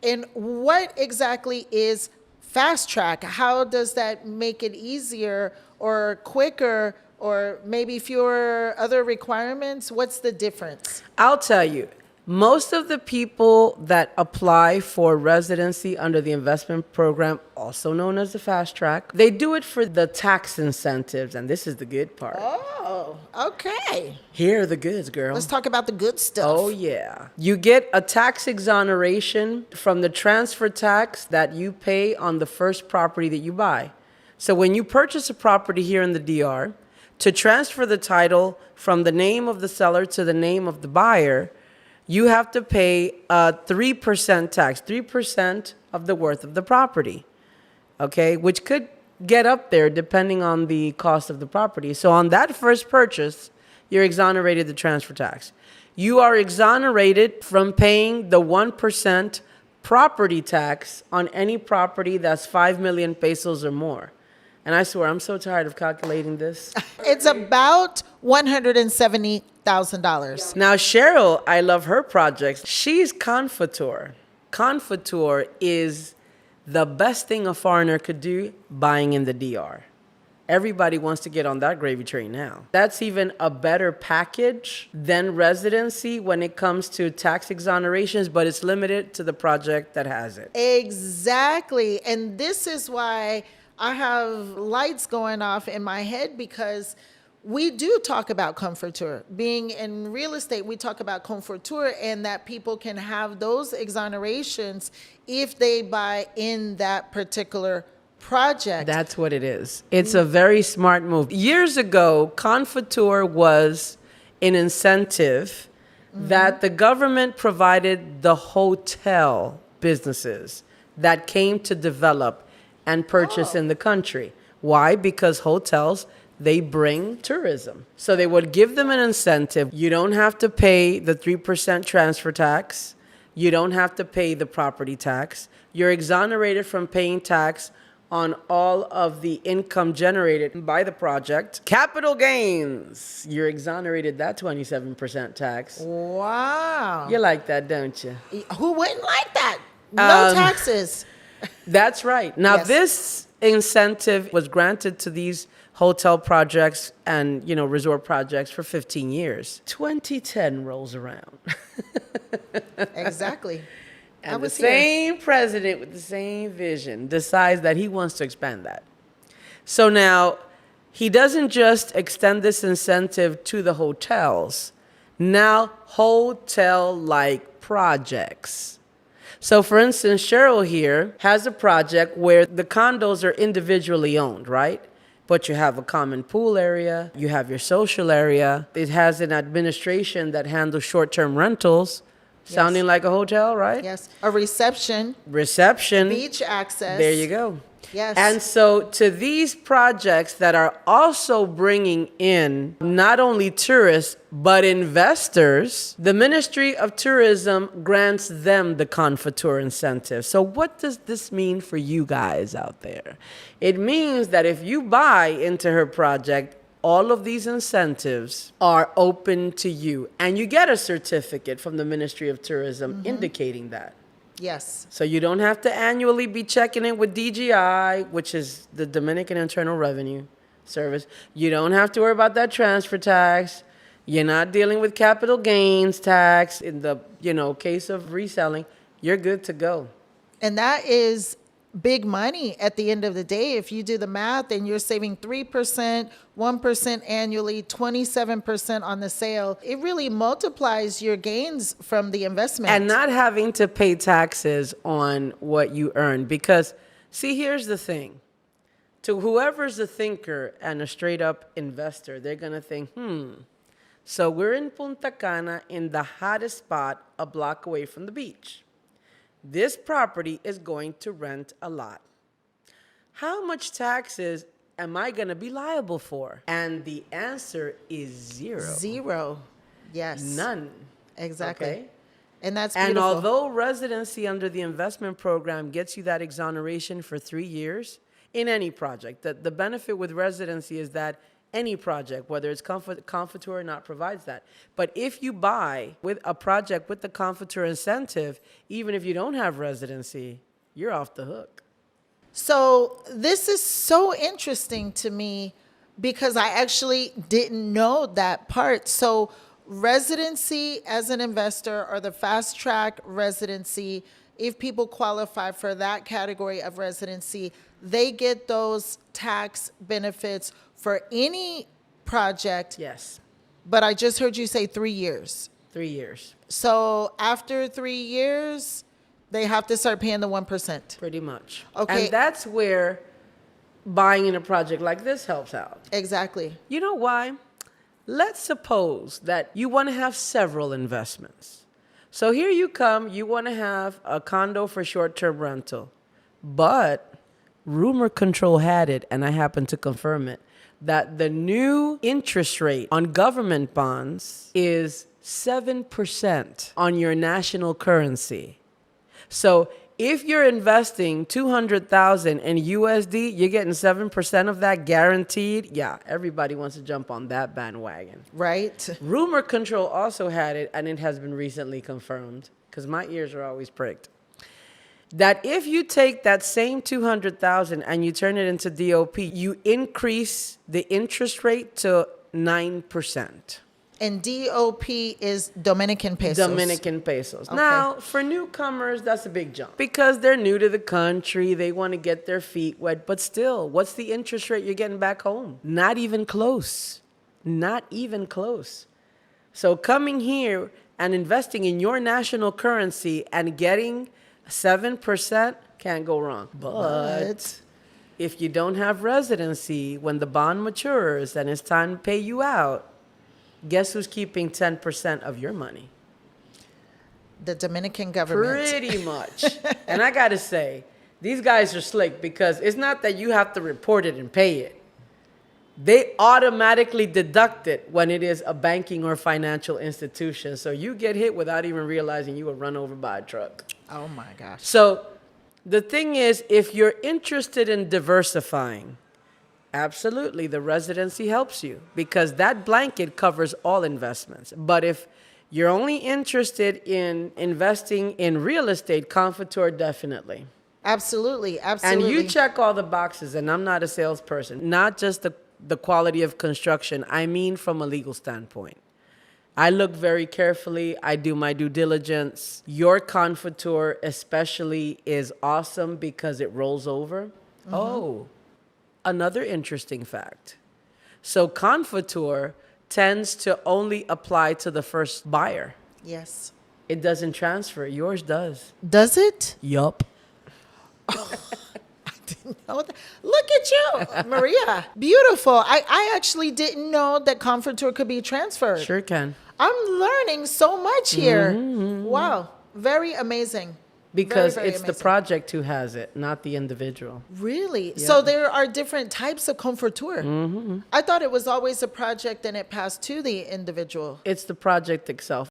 And what exactly is fast track? How does that make it easier or quicker or maybe fewer other requirements? What's the difference? I'll tell you, most of the people that apply for residency under the investment program, also known as the fast track, they do it for the tax incentives. And this is the good part. Oh, okay. Here are the goods, girl. Let's talk about the good stuff. Oh, yeah. You get a tax exoneration from the transfer tax that you pay on the first property that you buy. So when you purchase a property here in the DR, to transfer the title from the name of the seller to the name of the buyer, you have to pay a 3% tax, 3% of the worth of the property, okay, which could get up there depending on the cost of the property. So on that first purchase, you're exonerated the transfer tax. You are exonerated from paying the 1% property tax on any property that's 5 million pesos or more. And I swear, I'm so tired of calculating this. It's about $170,000. Now, Cheryl, I love her projects. She's Confotur. Confotur is the best thing a foreigner could do buying in the DR. Everybody wants to get on that gravy train now. That's even a better package than residency when it comes to tax exonerations, but it's limited to the project that has it. Exactly. And this is why I have lights going off in my head, because we do talk about comforture. Being in real estate, we talk about comforture, and that people can have those exonerations if they buy in that particular project. That's what it is. It's a very smart move. Years ago, Confotur was an incentive that the government provided the hotel businesses that came to develop and purchase in the country. Why? Because hotels, they bring tourism. So they would give them an incentive. You don't have to pay the 3% transfer tax. You don't have to pay the property tax. You're exonerated from paying tax on all of the income generated by the project. Capital gains, you're exonerated that 27% tax. Wow. You like that, don't you? Who wouldn't like that? No taxes. That's right. Now, Yes. this incentive was granted to these hotel projects and, resort projects for 15 years. 2010 rolls around. Exactly. I And the was here. same president with the same vision decides that he wants to expand that. So now he doesn't just extend this incentive to the hotels, now hotel-like projects. So for instance, Cheryl here has a project where the condos are individually owned, right? But you have a common pool area, you have your social area. It has an administration that handles short-term rentals, sounding like a hotel, right? Yes. A reception, Reception. beach access. There you go. Yes. And so to these projects that are also bringing in not only tourists, but investors, the Ministry of Tourism grants them the Confotur incentive. So what does this mean for you guys out there? It means that if you buy into her project, all of these incentives are open to you. And you get a certificate from the Ministry of Tourism indicating that. Yes. So you don't have to annually be checking in with DGI, which is the Dominican Internal Revenue Service. You don't have to worry about that transfer tax. You're not dealing with capital gains tax in the, case of reselling. You're good to go. And that is big money at the end of the day. If you do the math and you're saving 3%, 1% annually, 27% on the sale, it really multiplies your gains from the investment. And not having to pay taxes on what you earn. Because, see, here's the thing. To whoever's a thinker and a straight up investor, they're going to think, so we're in Punta Cana in the hottest spot a block away from the beach. This property is going to rent a lot. How much taxes am I going to be liable for? And the answer is zero. Zero. Yes. None. Exactly. Okay? And that's And beautiful. although residency under the investment program gets you that exoneration for 3 years in any project, the benefit with residency is that Any project, whether it's Confotur or not, provides that. But if you buy with a project with the Confotur incentive, even if you don't have residency, you're off the hook. So this is so interesting to me because I actually didn't know that part. So residency as an investor or the fast track residency, if people qualify for that category of residency, they get those tax benefits for any project. Yes, But I just heard you say 3 years. 3 years, So after 3 years, they have to start paying the 1%. pretty much. Okay. And that's where buying in a project like this helps out. Exactly. You know why? Let's suppose that you want to have several investments. So here you come, you want to have a condo for short-term rental. But rumor control had it, and I happen to confirm it, that the new interest rate on government bonds is 7% on your national currency. So if you're investing 200,000 in USD, you're getting 7% of that guaranteed. Yeah, everybody wants to jump on that bandwagon. Right? Rumor control also had it, and it has been recently confirmed, because my ears are always pricked, that if you take that same 200,000 and you turn it into DOP, you increase the interest rate to 9%. And DOP is Dominican pesos. Dominican pesos. Okay. Now, for newcomers, that's a big jump because they're new to the country. They want to get their feet wet. But still, what's the interest rate you're getting back home? Not even close. Not even close. So coming here and investing in your national currency and getting 7% can't go wrong. But if you don't have residency, when the bond matures and it's time to pay you out, guess who's keeping 10% of your money? The Dominican government. Pretty much. And I got to say, these guys are slick because it's not that you have to report it and pay it. They automatically deduct it when it is a banking or financial institution. So you get hit without even realizing you were run over by a truck. Oh my gosh. So the thing is, if you're interested in diversifying, absolutely, the residency helps you because that blanket covers all investments. But if you're only interested in investing in real estate, Confotur definitely. Absolutely. And Absolutely. you check all the boxes, and I'm not a salesperson, not just the quality of construction, I mean from a legal standpoint. I look very carefully. I do my due diligence. Your Confotur especially is awesome because it rolls over. Mm-hmm. Oh, another interesting fact. So Confotur tends to only apply to the first buyer. Yes. It doesn't transfer. Yours does. Does it? Yup. I didn't know that. Look at you, Maria. Beautiful. I actually didn't know that Confotur could be transferred. Sure can. I'm learning so much here. Wow. Very amazing. Because Very, very it's the amazing. project who has it, not the individual. Really? So there are different types of Confotur. I thought it was always a project and it passed to the individual. It's the project itself.